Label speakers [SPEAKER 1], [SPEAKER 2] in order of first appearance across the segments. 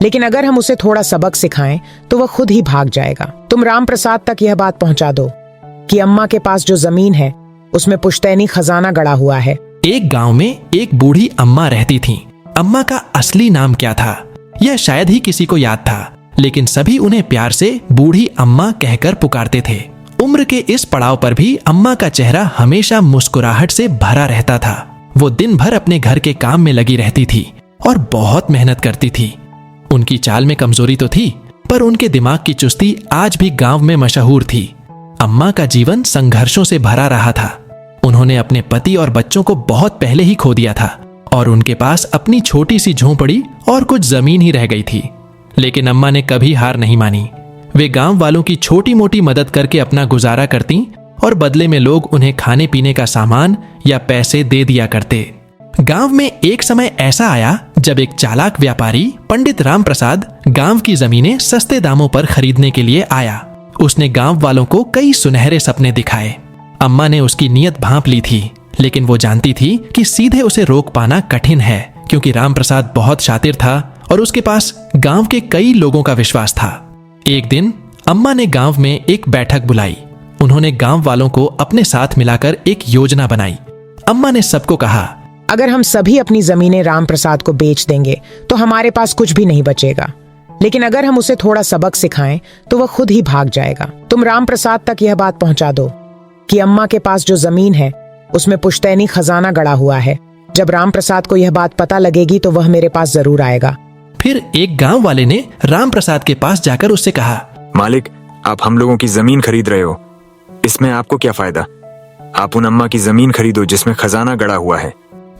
[SPEAKER 1] लेकिन अगर हम उसे थोड़ा सबक सिखाएं तो वह खुद ही भाग जाएगा। तुम राम प्रसाद तक यह बात पहुंचा दो कि अम्मा के पास जो जमीन है उसमें पुश्तैनी खजाना गड़ा हुआ है।
[SPEAKER 2] एक गांव में एक बूढ़ी अम्मा रहती थीं। अम्मा का असली नाम क्या था यह शायद ही किसी को याद था, लेकिन सभी उन्हें प्यार से बूढ़ी अम्मा कहकर पुकारते थे। उम्र के इस पड़ाव पर भी अम्मा का चेहरा हमेशा मुस्कुराहट से भरा रहता था। वो दिन भर अपने घर के काम में लगी रहती थी और बहुत मेहनत करती थी। उनकी चाल में कमजोरी तो थी, पर उनके दिमाग की चुस्ती आज भी गांव में मशहूर थी। अम्मा का जीवन संघर्षों से भरा रहा था। उन्होंने अपने पति और बच्चों को बहुत पहले ही खो दिया था और उनके पास अपनी छोटी सी झोंपड़ी और कुछ जमीन ही रह गई थी। लेकिन अम्मा ने कभी हार नहीं मानी। वे गांव वालों की छोटी मोटी मदद करके अपना गुजारा करती और बदले में लोग उन्हें खाने पीने का सामान या पैसे दे दिया करते। गांव में एक समय ऐसा आया जब एक चालाक व्यापारी पंडित राम प्रसाद गांव की जमीनें सस्ते दामों पर खरीदने के लिए आया। उसने गांव वालों को कई सुनहरे सपने दिखाए। अम्मा ने उसकी नीयत भांप ली थी, लेकिन वो जानती थी कि सीधे उसे रोक पाना कठिन है, क्योंकि राम प्रसाद बहुत शातिर था और उसके पास गांव के कई लोगों का विश्वास था। एक दिन अम्मा ने गांव में एक बैठक बुलाई। उन्होंने गांव वालों को अपने साथ मिलाकर एक योजना बनाई। अम्मा ने सबको कहा,
[SPEAKER 1] अगर हम सभी अपनी जमीनें राम प्रसाद को बेच देंगे तो हमारे पास कुछ भी नहीं बचेगा, लेकिन अगर हम उसे थोड़ा सबक सिखाएं तो वह खुद ही भाग जाएगा। तुम राम प्रसाद तक यह बात पहुंचा दो कि अम्मा के पास जो जमीन है उसमें पुश्तैनी खजाना गड़ा हुआ है। जब राम प्रसाद को यह बात पता लगेगी तो वह मेरे पास जरूर आएगा।
[SPEAKER 2] फिर एक गांव वाले ने राम प्रसाद के पास जाकर उससे कहा,
[SPEAKER 3] मालिक, आप हम लोगों की जमीन खरीद रहे हो, इसमें आपको क्या फायदा? आप उन अम्मा की जमीन खरीदो जिसमें खजाना गड़ा हुआ है।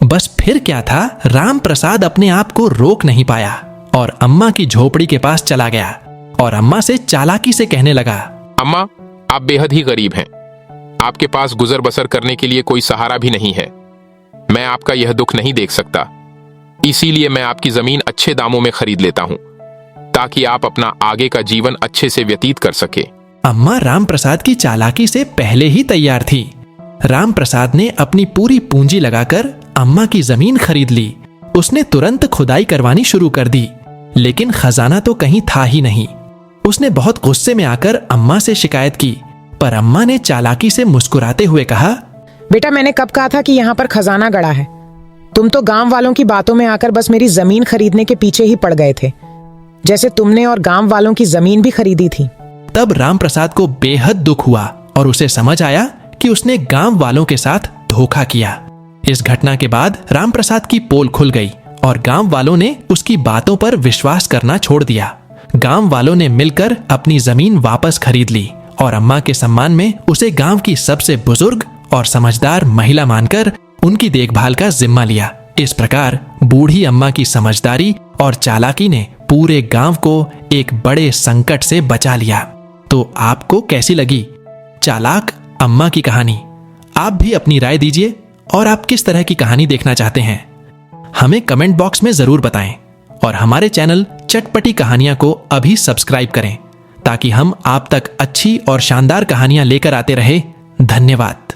[SPEAKER 2] बस फिर क्या था, राम प्रसाद अपने आप को रोक नहीं पाया और अम्मा की झोपड़ी के पास चला गया और अम्मा से चालाकी से कहने लगा,
[SPEAKER 4] अम्मा, आप बेहद ही गरीब हैं। आपके पास गुजर बसर करने के लिए कोई सहारा भी नहीं है। मैं आपका यह दुख नहीं देख सकता, इसीलिए मैं आपकी जमीन अच्छे दामों में खरीद लेता हूं ताकि आप अपना आगे का जीवन अच्छे से व्यतीत कर सके।
[SPEAKER 2] अम्मा राम प्रसाद की चालाकी से पहले ही तैयार थी। राम प्रसाद ने अपनी पूरी पूंजी लगाकर अम्मा की जमीन खरीद ली। उसने तुरंत खुदाई करवानी शुरू कर दी, लेकिन खजाना तो कहीं था ही नहीं। उसने बहुत गुस्से में आकर अम्मा से शिकायत की, पर अम्मा ने चालाकी से मुस्कुराते हुए कहा,
[SPEAKER 1] बेटा, मैंने कब कहा था कि यहाँ पर खजाना गड़ा है? तुम तो गांव वालों की बातों में आकर बस मेरी जमीन खरीदने के पीछे ही पड़ गए थे, जैसे तुमने और गांव वालों की जमीन भी खरीदी थी।
[SPEAKER 2] तब राम प्रसाद को बेहद दुख हुआ और उसे समझ आया कि उसने गांव वालों के साथ धोखा किया। इस घटना के बाद राम प्रसाद की पोल खुल गई और गांव वालों ने उसकी बातों पर विश्वास करना छोड़ दिया। गांव वालों ने मिलकर अपनी जमीन वापस खरीद ली और अम्मा के सम्मान में उसे गांव की सबसे बुजुर्ग और समझदार महिला मानकर उनकी देखभाल का जिम्मा लिया। इस प्रकार बूढ़ी अम्मा की समझदारी और चालाकी ने पूरे गांव को एक बड़े संकट से बचा लिया। तो आपको कैसी लगी चालाक अम्मा की कहानी? आप भी अपनी राय दीजिए और आप किस तरह की कहानी देखना चाहते हैं हमें कमेंट बॉक्स में जरूर बताएं और हमारे चैनल चटपटी कहानियां को अभी सब्सक्राइब करें ताकि हम आप तक अच्छी और शानदार कहानियां लेकर आते रहे। धन्यवाद।